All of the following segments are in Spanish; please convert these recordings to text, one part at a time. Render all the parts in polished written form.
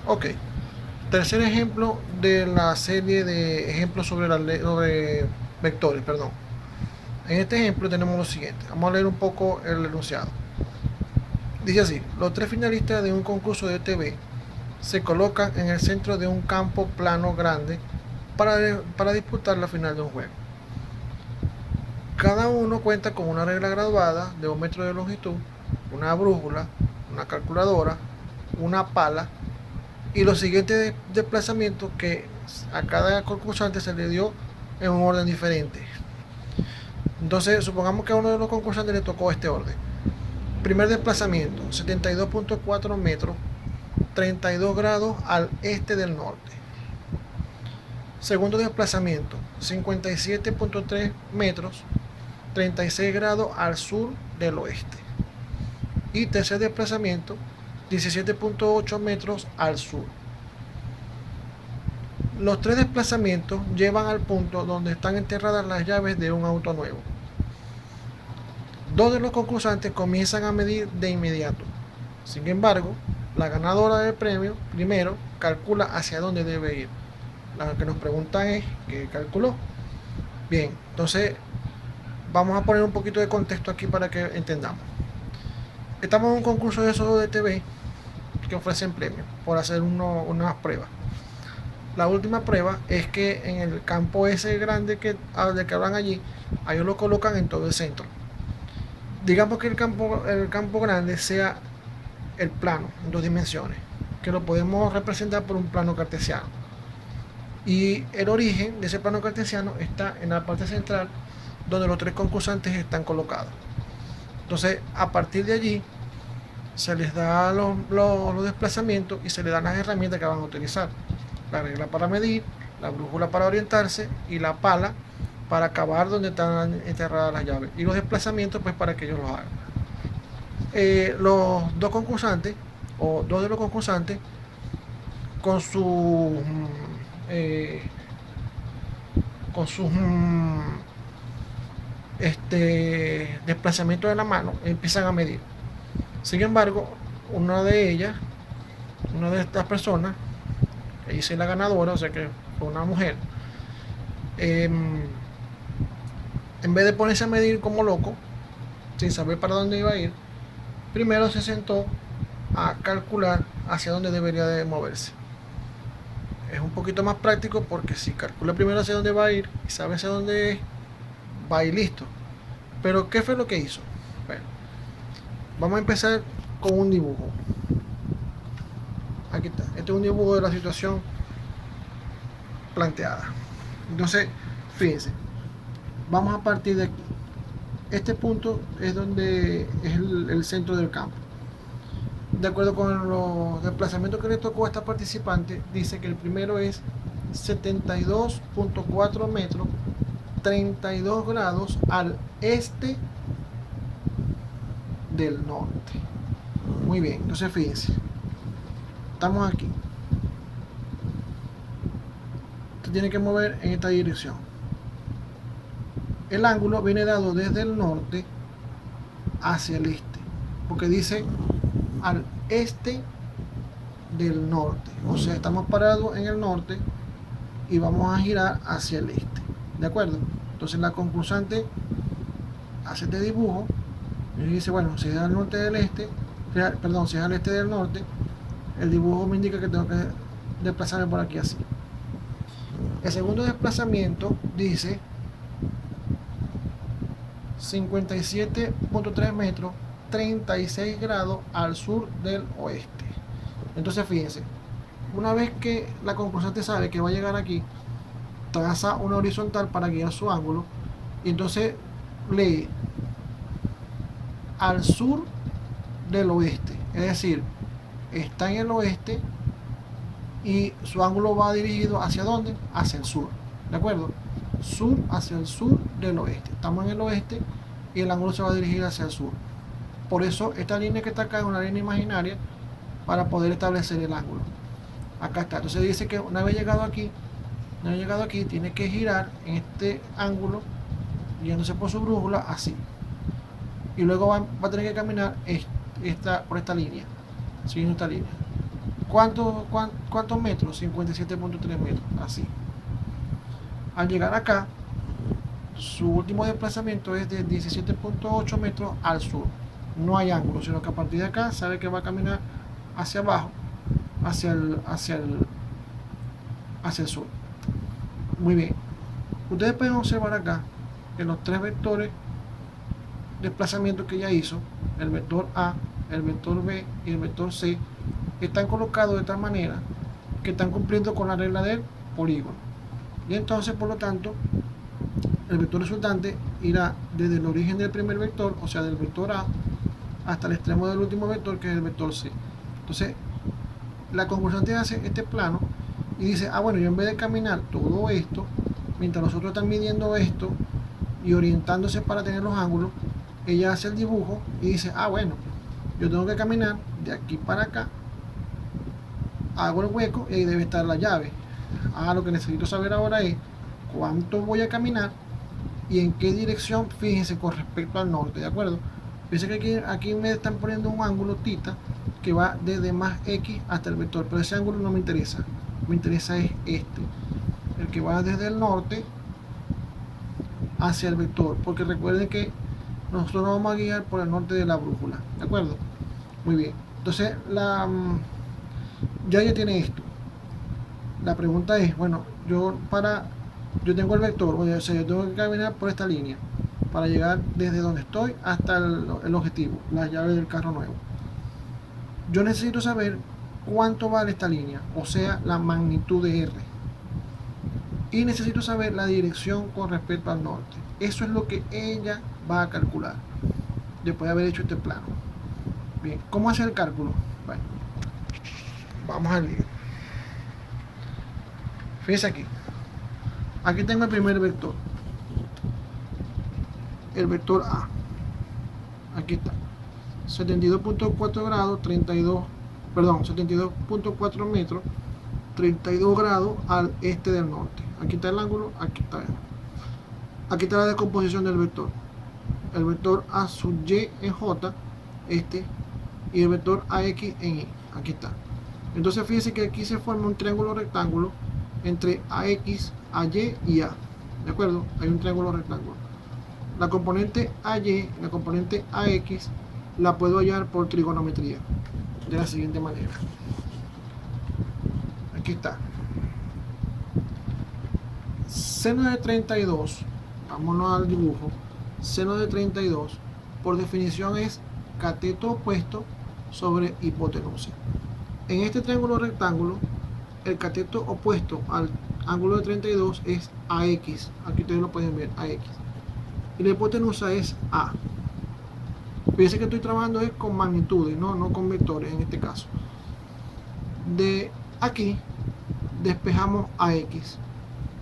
Ok. Tercer ejemplo de la serie de ejemplos sobre vectores, perdón. En este ejemplo tenemos lo siguiente. Vamos a leer un poco el enunciado. Dice así: los tres finalistas de un concurso de TV se colocan en el centro de un campo plano grande para disputar la final de un juego. Cada uno cuenta con una regla graduada de 1 metro de longitud, una brújula, una calculadora, una pala y los siguientes desplazamientos que a cada concursante se le dio en un orden diferente. Entonces, supongamos que a uno de los concursantes le tocó este orden. Primer desplazamiento, 72.4 metros, 32 grados al este del norte. Segundo desplazamiento, 57.3 metros, 36 grados al sur del oeste. Y tercer desplazamiento, 17.8 metros al sur. Los tres desplazamientos llevan al punto donde están enterradas las llaves de un auto nuevo. Dos de los concursantes comienzan a medir de inmediato. Sin embargo, la ganadora del premio primero calcula hacia dónde debe ir. Lo que nos preguntan es ¿qué calculó? Bien, entonces vamos a poner un poquito de contexto aquí para que entendamos. Estamos en un concurso de esos de TV que ofrecen premios por hacer unas pruebas. La última prueba es que en el campo ese grande de que hablan allí, a ellos lo colocan en todo el centro. Digamos que el campo grande sea el plano en 2 dimensiones, que lo podemos representar por un plano cartesiano. Y el origen de ese plano cartesiano está en la parte central, donde los tres concursantes están colocados. Entonces, a partir de allí, se les da los desplazamientos y se les dan las herramientas que van a utilizar. La regla para medir, la brújula para orientarse y la pala para acabar donde están enterradas las llaves. Y los desplazamientos, pues, para que ellos los hagan. Los dos concursantes, o dos de los concursantes, con su con sus desplazamientos de la mano, empiezan a medir. Sin embargo, una de estas personas, que dice la ganadora, o sea que fue una mujer, eh, en vez de ponerse a medir como loco, sin saber para dónde iba a ir, primero se sentó a calcular hacia dónde debería de moverse. Es un poquito más práctico porque si calcula primero hacia dónde va a ir y sabe hacia dónde es, va a ir listo. Pero ¿qué fue lo que hizo? Bueno, vamos a empezar con un dibujo. Aquí está. Este es un dibujo de la situación planteada. Entonces, fíjense, vamos a partir de aquí. Este punto es donde es el centro del campo. De acuerdo con los desplazamientos que le tocó a esta participante, dice que el primero es 72.4 metros, 32 grados al este del norte. Muy bien, entonces fíjense, estamos aquí. Usted tiene que mover en esta dirección. El ángulo viene dado desde el norte hacia el este, porque dice al este del norte. O sea, estamos parados en el norte y vamos a girar hacia el este. ¿De acuerdo? Entonces la concursante hace este dibujo y dice, bueno, si es al norte del este, perdón, si es al este del norte, el dibujo me indica que tengo que desplazarme por aquí así. El segundo desplazamiento dice 57.3 metros, 36 grados al sur del oeste. Entonces fíjense, una vez que la concursante sabe que va a llegar aquí, traza una horizontal para guiar su ángulo y entonces lee al sur del oeste, es decir, está en el oeste y su ángulo va dirigido hacia dónde, hacia el sur, ¿de acuerdo? Sur hacia el sur del oeste, estamos en el oeste y el ángulo se va a dirigir hacia el sur. Por eso esta línea que está acá es una línea imaginaria para poder establecer el ángulo. Acá está, entonces dice que una vez llegado aquí tiene que girar en este ángulo yéndose por su brújula así y luego va a tener que caminar por esta línea, siguiendo esta línea. ¿Cuántos metros? 57.3 metros, así. Al llegar acá, su último desplazamiento es de 17.8 metros al sur. No hay ángulo, sino que a partir de acá sabe que va a caminar hacia abajo, hacia el sur. Muy bien. Ustedes pueden observar acá que los tres vectores de desplazamiento que ya hizo, el vector A, el vector B y el vector C, están colocados de tal manera que están cumpliendo con la regla del polígono. Y entonces, por lo tanto, el vector resultante irá desde el origen del primer vector, o sea, del vector A, hasta el extremo del último vector, que es el vector C. Entonces, la concursante hace este plano y dice, bueno, yo en vez de caminar todo esto, mientras los otros están midiendo esto y orientándose para tener los ángulos, ella hace el dibujo y dice, bueno, yo tengo que caminar de aquí para acá, hago el hueco y ahí debe estar la llave. Lo que necesito saber ahora es cuánto voy a caminar y en qué dirección, fíjense, con respecto al norte, ¿de acuerdo? Fíjense que aquí me están poniendo un ángulo tita que va desde más x hasta el vector, pero ese ángulo no me interesa, me interesa es este, el que va desde el norte hacia el vector, porque recuerden que nosotros nos vamos a guiar por el norte de la brújula, ¿de acuerdo? Muy bien, entonces ya tiene esto. La pregunta es, bueno, yo tengo el vector, o sea, yo tengo que caminar por esta línea para llegar desde donde estoy hasta el objetivo, la llave del carro nuevo. Yo necesito saber cuánto vale esta línea, o sea, la magnitud de R. Y necesito saber la dirección con respecto al norte. Eso es lo que ella va a calcular después de haber hecho este plano. Bien, ¿cómo hace el cálculo? Bueno, vamos al lío. Fíjense aquí. Aquí tengo el primer vector. El vector A. Aquí está. 72.4 grados, 72.4 metros, 32 grados al este del norte. Aquí está el ángulo, aquí está la descomposición del vector. El vector A sub Y en J, y el vector AX en Y. Aquí está. Entonces fíjense que aquí se forma un triángulo rectángulo entre AX, AY y A. ¿De acuerdo? Hay un triángulo rectángulo. La componente AY, la componente AX, la puedo hallar por trigonometría de la siguiente manera. Aquí está. Seno de 32, vámonos al dibujo. Seno de 32, por definición, es cateto opuesto sobre hipotenusa. En este triángulo rectángulo, el cateto opuesto al ángulo de 32 es AX. Aquí ustedes lo pueden ver, AX. Y la hipotenusa es A. Fíjense que estoy trabajando es con magnitudes, no con vectores en este caso. De aquí despejamos AX.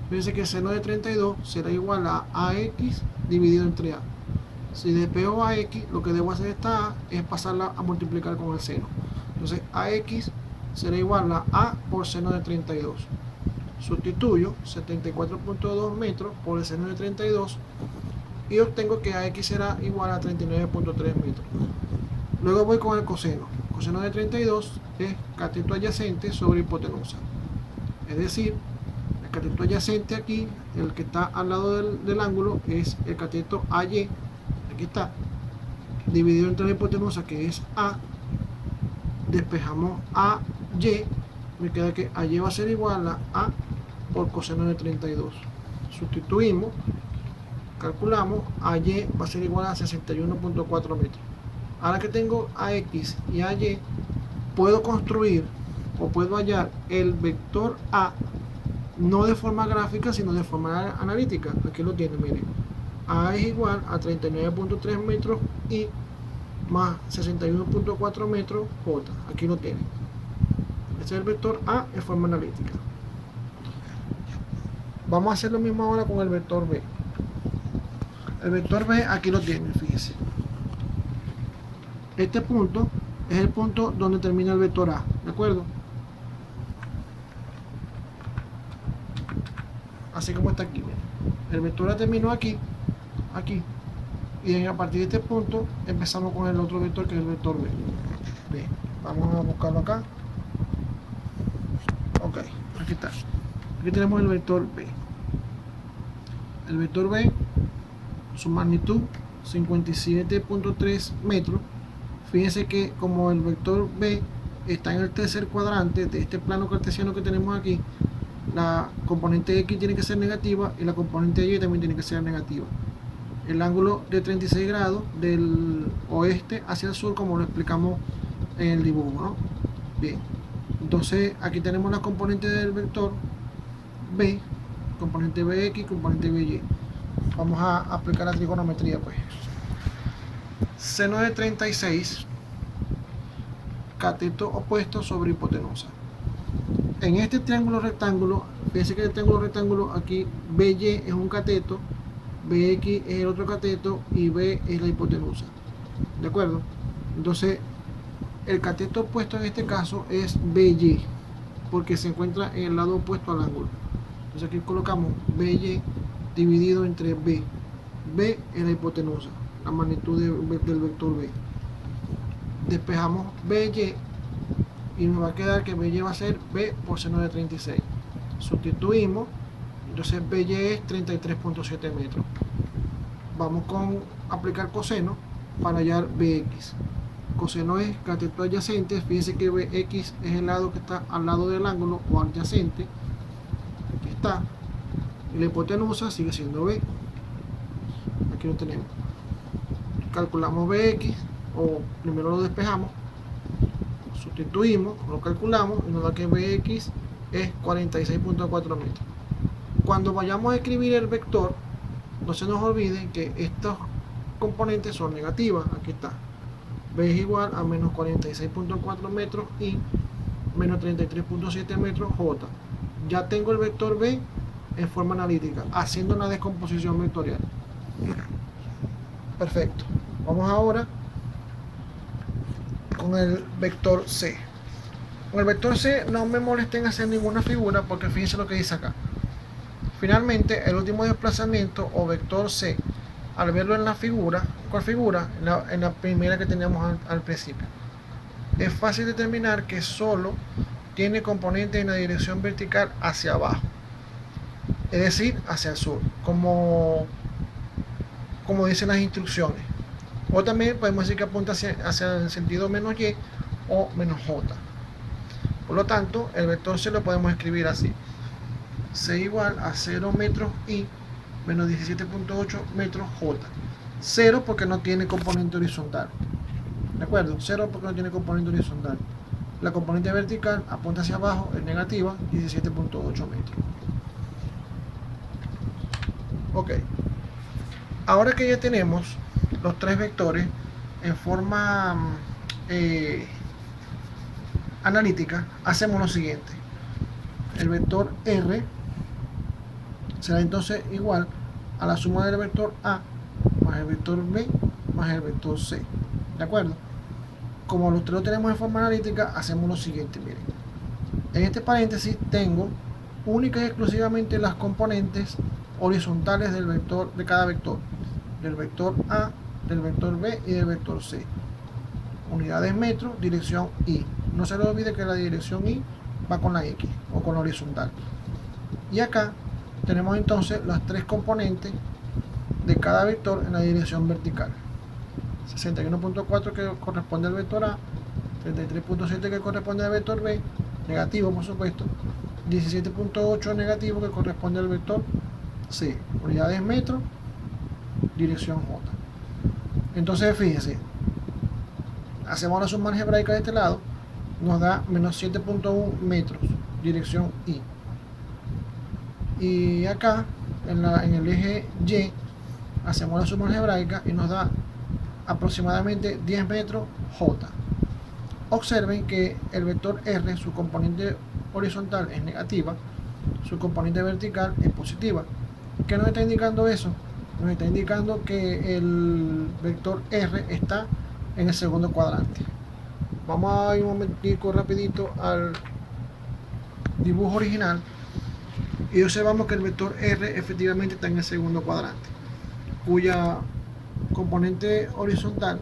Fíjense que el seno de 32 será igual a AX dividido entre A. Si despejo AX, lo que debo hacer esta A es pasarla a multiplicar con el seno. Entonces AX será igual a A por seno de 32. Sustituyo 74.2 metros por el seno de 32 y obtengo que AX será igual a 39.3 metros. Luego voy con el coseno. Coseno de 32 es cateto adyacente sobre hipotenusa. Es decir, el cateto adyacente aquí, el que está al lado del ángulo, es el cateto AY. Aquí está. Dividido entre la hipotenusa, que es A. Despejamos AY. Me queda que AY va a ser igual a A por coseno de 32. Sustituimos. Calculamos, AY va a ser igual a 61.4 metros. Ahora que tengo AX y AY, puedo construir o puedo hallar el vector A, no de forma gráfica, sino de forma analítica. Aquí lo tienen, miren. A es igual a 39.3 metros y más 61.4 metros J. Aquí lo tienen. Este es el vector A en forma analítica. Vamos a hacer lo mismo ahora con el vector B. El vector B aquí lo tienen, fíjense. Este punto es el punto donde termina el vector A, ¿de acuerdo? Así como está aquí, miren. El vector A terminó aquí, y a partir de este punto empezamos con el otro vector, que es el vector B. Bien, vamos a buscarlo acá. Aquí está. Aquí tenemos el vector B. El vector B, su magnitud 57.3 metros. Fíjense que como el vector B está en el tercer cuadrante de este plano cartesiano que tenemos aquí, la componente X tiene que ser negativa y la componente Y también tiene que ser negativa. El ángulo de 36 grados del oeste hacia el sur, como lo explicamos en el dibujo, ¿no? Bien, entonces aquí tenemos las componentes del vector B, componente BX, componente BY. Vamos a aplicar la trigonometría, pues. Seno de 36, cateto opuesto sobre hipotenusa. En este triángulo rectángulo, fíjense que el triángulo rectángulo aquí, BY es un cateto, BX es el otro cateto y B es la hipotenusa. ¿De acuerdo? Entonces, el cateto opuesto en este caso es BY, porque se encuentra en el lado opuesto al ángulo. Entonces aquí colocamos BY dividido entre B. B es la hipotenusa, la magnitud del vector B. Despejamos BY y nos va a quedar que BY va a ser B por seno de 36. Sustituimos, entonces BY es 33.7 metros. Vamos con aplicar coseno para hallar BX. Coseno es cateto adyacente. Fíjense que BX es el lado que está al lado del ángulo o adyacente. Aquí está. Y la hipotenusa sigue siendo B. Aquí lo tenemos. Calculamos BX, o primero lo despejamos, sustituimos, lo calculamos y nos da que BX es 46.4 metros. Cuando vayamos a escribir el vector, no se nos olvide que estos componentes son negativas. Aquí está. B es igual a menos 46.4 metros y menos 33.7 metros J. Ya tengo el vector B en forma analítica, haciendo una descomposición vectorial. Perfecto. Vamos ahora con el vector C. Con el vector C no me molesten hacer ninguna figura, porque fíjense lo que dice acá. Finalmente, el último desplazamiento o vector C, al verlo en la figura, ¿cuál figura? En la primera que teníamos al principio, es fácil determinar que solo tiene componente en la dirección vertical hacia abajo, es decir, hacia el sur, como dicen las instrucciones. O también podemos decir que apunta hacia el sentido menos Y o menos J. Por lo tanto, el vector C lo podemos escribir así: C igual a 0 metros y menos 17.8 metros J. 0 porque no tiene componente horizontal. ¿De acuerdo? 0 porque no tiene componente horizontal. La componente vertical apunta hacia abajo, es negativa, 17.8 metros. Ok. Ahora que ya tenemos los tres vectores en forma analítica, hacemos lo siguiente. El vector R será entonces igual a la suma del vector A más el vector B más el vector C. ¿De acuerdo? Como los tres lo tenemos en forma analítica, hacemos lo siguiente. Miren, en este paréntesis tengo única y exclusivamente las componentes horizontales del vector, de cada vector, del vector A, del vector B y del vector C. Unidades metros, dirección Y. No se le olvide que la dirección Y va con la X o con la horizontal. Y acá tenemos entonces las tres componentes de cada vector en la dirección vertical. 61.4 que corresponde al vector A, 33.7 que corresponde al vector B, negativo por supuesto, 17.8 negativo que corresponde al vector C. Unidades metros, dirección J. Entonces fíjense, hacemos la suma algebraica de este lado, nos da menos 7.1 metros, dirección Y. Y acá, en el eje Y, hacemos la suma algebraica y nos da aproximadamente 10 metros J. Observen que el vector R, su componente horizontal es negativa, su componente vertical es positiva. ¿Qué nos está indicando eso? Nos está indicando que el vector R está en el segundo cuadrante. Vamos a ir un momentico rapidito al dibujo original y observamos que el vector R efectivamente está en el segundo cuadrante, cuya componente horizontal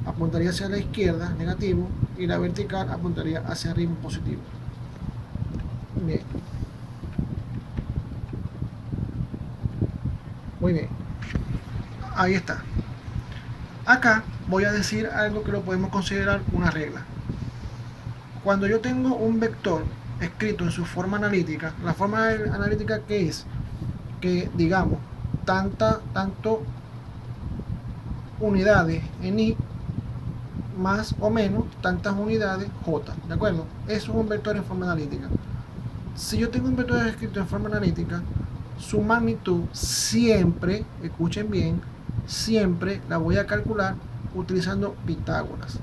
apuntaría hacia la izquierda, negativo, y la vertical apuntaría hacia arriba, positivo. Bien, muy bien. Ahí está. Acá voy a decir algo que lo podemos considerar una regla. Cuando yo tengo un vector escrito en su forma analítica, la forma analítica que es que digamos tanto unidades en i más o menos tantas unidades j, ¿de acuerdo? Eso es un vector en forma analítica. Si yo tengo un vector escrito en forma analítica, su magnitud siempre, escuchen bien, siempre la voy a calcular utilizando Pitágoras.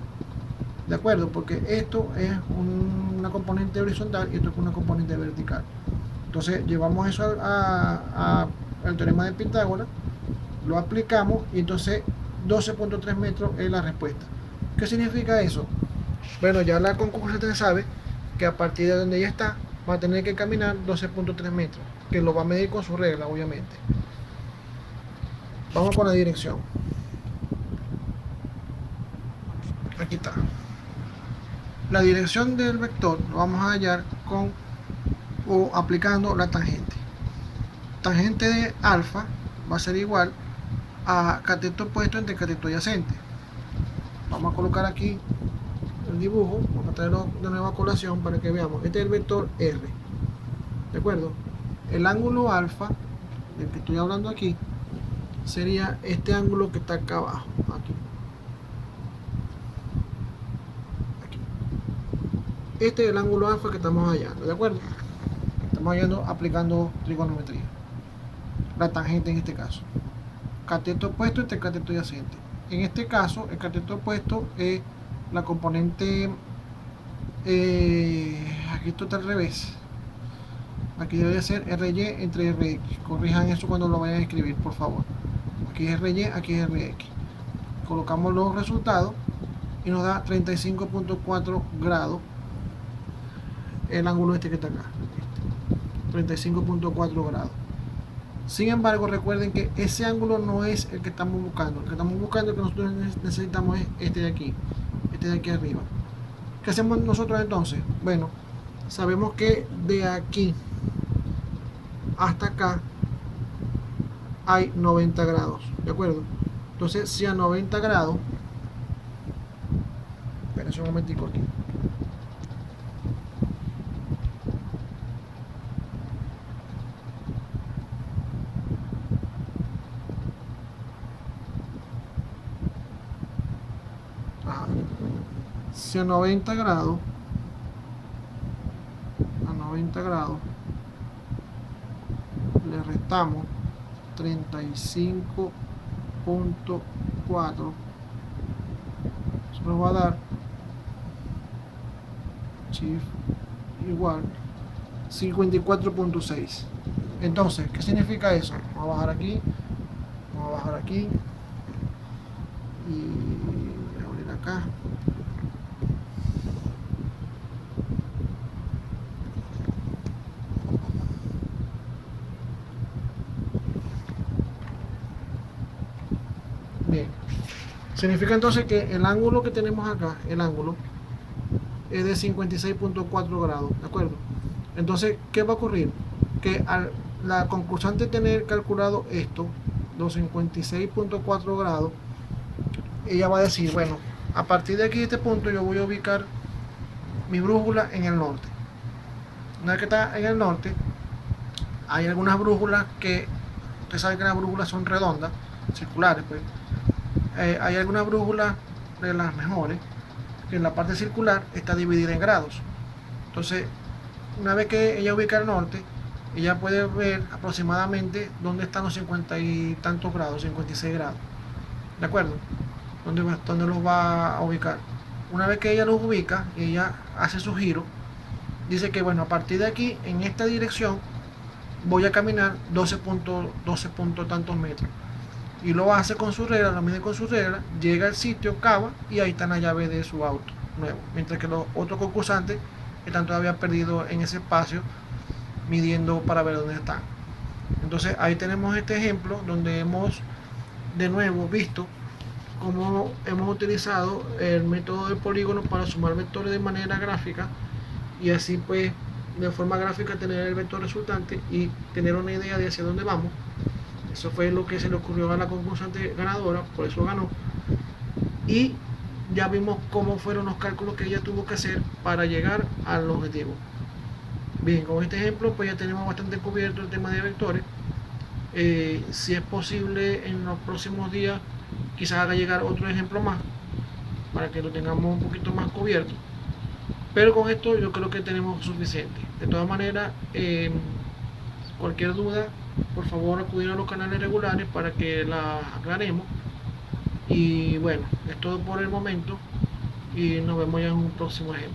¿De acuerdo? Porque esto es una componente horizontal y esto es una componente vertical. Entonces llevamos eso al teorema de Pitágoras, lo aplicamos y entonces 12.3 metros es la respuesta. ¿Qué significa eso? Bueno, ya la concursante sabe que a partir de donde ella está va a tener que caminar 12.3 metros, que lo va a medir con su regla, obviamente. Vamos con la dirección. Aquí está. La dirección del vector lo vamos a hallar con o aplicando la tangente. Tangente de alfa va a ser igual a cateto opuesto entre cateto adyacente. Vamos a colocar aquí el dibujo, vamos a traerlo de nuevo a colación para que veamos. Este es el vector R, ¿de acuerdo? El ángulo alfa, del que estoy hablando aquí, sería este ángulo que está acá abajo, aquí. Este es el ángulo alfa que estamos hallando, ¿de acuerdo? Estamos hallando aplicando trigonometría. La tangente en este caso. Cateto opuesto entre cateto adyacente. En este caso, el cateto opuesto es la componente. Aquí esto está al revés. Aquí debe ser RY entre RX. Corrijan eso cuando lo vayan a escribir, por favor. Aquí es RY, aquí es RX. Colocamos los resultados y nos da 35.4 grados el ángulo este que está acá. 35.4 grados. Sin embargo, recuerden que ese ángulo no es el que estamos buscando. El que estamos buscando, el que nosotros necesitamos es este de aquí arriba. ¿Qué hacemos nosotros entonces? Bueno, sabemos que de aquí hasta acá hay 90 grados, ¿de acuerdo? Entonces, si a 90 grados, espérense un momentico aquí. Si a 90 grados le restamos 35.4, eso nos va a dar shift igual 54.6. Entonces, ¿qué significa eso? Vamos a bajar aquí y abrir acá. Bien, significa entonces que el ángulo que tenemos acá, el ángulo es de 56.4 grados, ¿de acuerdo? Entonces, ¿qué va a ocurrir? Que al la concursante tener calculado esto, los 56.4 grados, ella va a decir, bueno, a partir de aquí, de este punto, yo voy a ubicar mi brújula en el norte. Una vez que está en el norte, hay algunas brújulas que, ustedes saben que las brújulas son redondas, circulares, pues. Hay algunas brújulas de las mejores, que en la parte circular está dividida en grados. Entonces, una vez que ella ubica el norte, ella puede ver aproximadamente dónde están los 50 y tantos grados, 56 grados. ¿De acuerdo? ¿Dónde los va a ubicar? Una vez que ella los ubica y ella hace su giro, dice que bueno, a partir de aquí, en esta dirección, voy a caminar 12 tantos metros. Y lo hace con su regla, lo mide con su regla, llega al sitio, cava y ahí está la llave de su auto nuevo. Mientras que los otros concursantes están todavía perdidos en ese espacio midiendo para ver dónde están. Entonces ahí tenemos este ejemplo donde hemos de nuevo visto cómo hemos utilizado el método de polígono para sumar vectores de manera gráfica y así pues de forma gráfica tener el vector resultante y tener una idea de hacia dónde vamos. Eso fue lo que se le ocurrió a la concursante ganadora, por eso ganó. Y ya vimos cómo fueron los cálculos que ella tuvo que hacer para llegar al objetivo. Bien, con este ejemplo pues ya tenemos bastante cubierto el tema de vectores. Si es posible en los próximos días quizás haga llegar otro ejemplo más para que lo tengamos un poquito más cubierto, pero con esto yo creo que tenemos suficiente. De todas maneras, cualquier duda, por favor acudir a los canales regulares para que la aclaremos. Y bueno, es todo por el momento y nos vemos ya en un próximo ejemplo.